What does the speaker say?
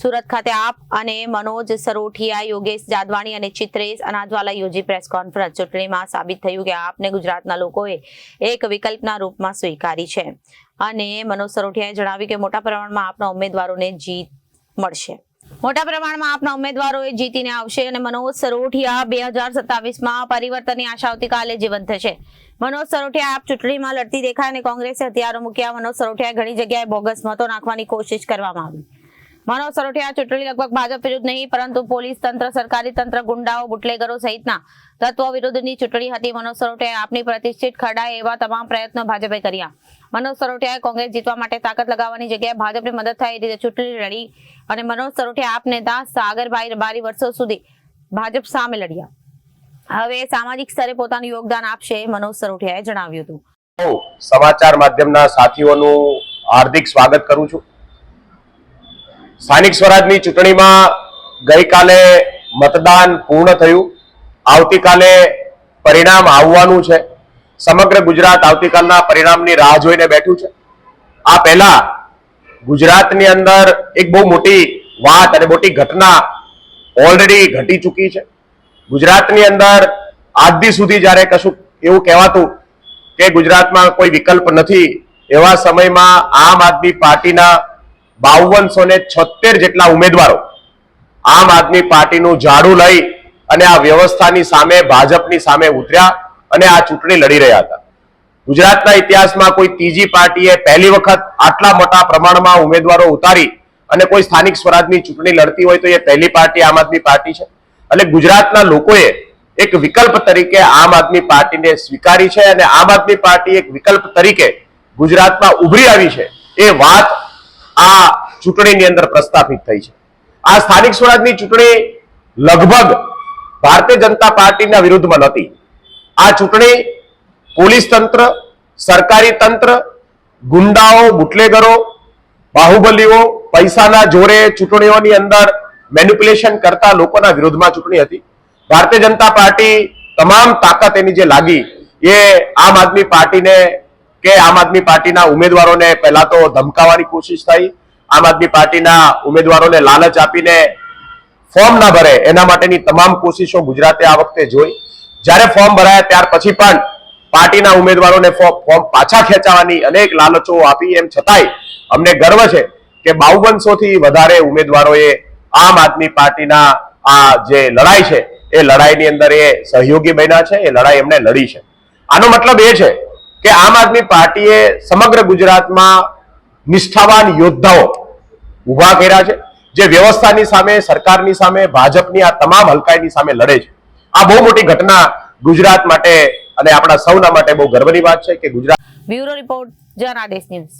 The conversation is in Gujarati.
સુરત ખાતે આપ અને મનોજ સરોઠિયા, યોગેશ જાદવાણી અને ચિત્રેશ અનાજવાલા યોજી પ્રેસ કોન્ફરન્સ. ચૂંટણીમાં સાબિત થયું કે આપને ગુજરાતના લોકોએ એક વિકલ્પના રૂપમાં સ્વીકારી છે અને મનોજ સરોઠિયાએ જણાવ્યું કે મોટા પ્રમાણમાં આપના ઉમેદવારોને જીત મળશે. મોટા પ્રમાણમાં આપના ઉમેદવારોએ જીતીને આવશે અને મનોજ સરોઠિયા 2027માં પરિવર્તનની આશા આવતીકાલે જીવંત થશે. મનોજ સરોઠિયા આપ ચૂંટણીમાં લડતી દેખાય અને કોંગ્રેસે હથિયારો મૂક્યા. મનોજ સરોઠિયાએ ઘણી જગ્યાએ બોગસ મતો નાખવાની કોશિશ કરવામાં આવી. મનોજ સરોઠિયા ચૂંટણી લગભગ ભાજપ વિરુદ્ધ નહીં પરંતુ પોલીસ તંત્ર, સરકારી તંત્ર, ગુંડાઓ, બુટલેગરો સહિતના તત્વો વિરુદ્ધની ચૂંટણી હતી. મનોજ સરોઠિયાએ આપની પ્રતિષ્ઠિત ખરડાય એવા તમામ પ્રયત્નો ભાજપે કર્યા. મનોજ સરોઠિયાએ કોંગ્રેસ જીતવા માટે તાકાત લગાવવાની જગ્યાએ ભાજપને મદદ થાય એ રીતે ચૂંટણી લડી અને મનોજ સરોઠિયા આપ નેતા સાગરભાઈ બારી વર્ષો સુધી ભાજપ સામે લડ્યા. હવે સામાજિક સ્તરે પોતાનું યોગદાન આપશે, મનોજ સરોઠિયાએ જણાવ્યું હતું. સમાચાર માધ્યમના સાથીઓનું હાર્દિક સ્વાગત કરું છું. સ્થાનિક સ્વરાજની ચૂંટણીમાં ગઈકાલે મતદાન પૂર્ણ થયું. આવતીકાલે પરિણામ આવવાનું છે. સમગ્ર ગુજરાત આવતીકાલના પરિણામની રાહ જોઈને બેઠું છે. આ પહેલા ગુજરાતની અંદર એક બહુ મોટી વાત અને મોટી ઘટના ઓલરેડી ઘટી ચૂકી છે. ગુજરાતની અંદર આજ સુધી જ્યારે કશું એવું કહેવાતું કે ગુજરાતમાં કોઈ વિકલ્પ નથી, એવા સમયમાં આમ આદમી પાર્ટીના 5276 જેટલા ઉમેદવારો આમ આદમી પાર્ટીનું ઝાડુ લઈ અને આ વ્યવસ્થાની સામે, ભાજપની સામે ઉતર્યા અને આ ચૂંટણી લડી રહ્યા હતા. ગુજરાતના ઇતિહાસમાં કોઈ ત્રીજી પાર્ટીએ પહેલી વખત આટલા મોટા પ્રમાણમાં ઉમેદવારો ઉતારી અને કોઈ સ્થાનિક સ્વરાજની ચૂંટણી લડતી હોય તો એ પહેલી પાર્ટી આમ આદમી પાર્ટી છે. એટલે ગુજરાતના લોકોએ એક વિકલ્પ તરીકે આમ આદમી પાર્ટીને સ્વીકારી છે અને આમ આદમી પાર્ટી એક વિકલ્પ તરીકે ગુજરાતમાં ઉભરી આવી છે. એ વાત આ ચૂંટણીની અંદર પ્રસ્થાપિત થઈ છે. આ સ્થાનિક સ્વરાજની ચૂંટણી લગભગ ભારતીય જનતા પાર્ટીના વિરુદ્ધમાં નથી. આ ચૂંટણી પોલીસ તંત્ર, સરકારી તંત્ર, ગુંડાઓ, બુટલેગરો, બાહુબલીઓ, પૈસાના જોરે ચૂંટણીઓની અંદર મેનિપ્યુલેશન કરતા લોકોના વિરોધમાં ચૂંટણી હતી. ભારતીય જનતા પાર્ટી તમામ તાકાત એની જે લાગી એ આમ આદમી પાર્ટીને કે આમ આદમી પાર્ટીના ઉમેદવારોને પહેલા તો ધમકાવવાની કોશિશ થઈ. આમ આદમી પાર્ટીના ઉમેદવારોને લાલચ આપીને ફોર્મ ના ભરે એના માટેની તમામ કોશિશો ગુજરાતે આ વખતે જોઈ. જ્યારે ફોર્મ ભરાયા ત્યાર પછી પણ પાર્ટીના ઉમેદવારોને ફોર્મ પાછા ખેંચાવાની અનેક લાલચો આપી. એમ છતાંય અમને ગર્વ છે કે 5200 થી વધારે ઉમેદવારોએ આમ આદમી પાર્ટીના આ જે લડાઈ છે એ લડાઈની અંદર એ સહયોગી બન્યા છે. એ લડાઈ એમણે લડી છે. આનો મતલબ એ છે કે આમ આદમી પાર્ટીએ સમગ્ર ગુજરાતમાં નિષ્ઠાવાન યોદ્ધાઓ ઉભા કર્યા છે, જે વ્યવસ્થાની સામે, સરકારની સામે, ભાજપની આ તમામ હલકાઈની સામે લડે છે. આ બહુ મોટી ઘટના ગુજરાત માટે અને આપણા સૌના માટે બહુ ગર્વની વાત છે કે Gujarat. Bureau report, Janadesh news.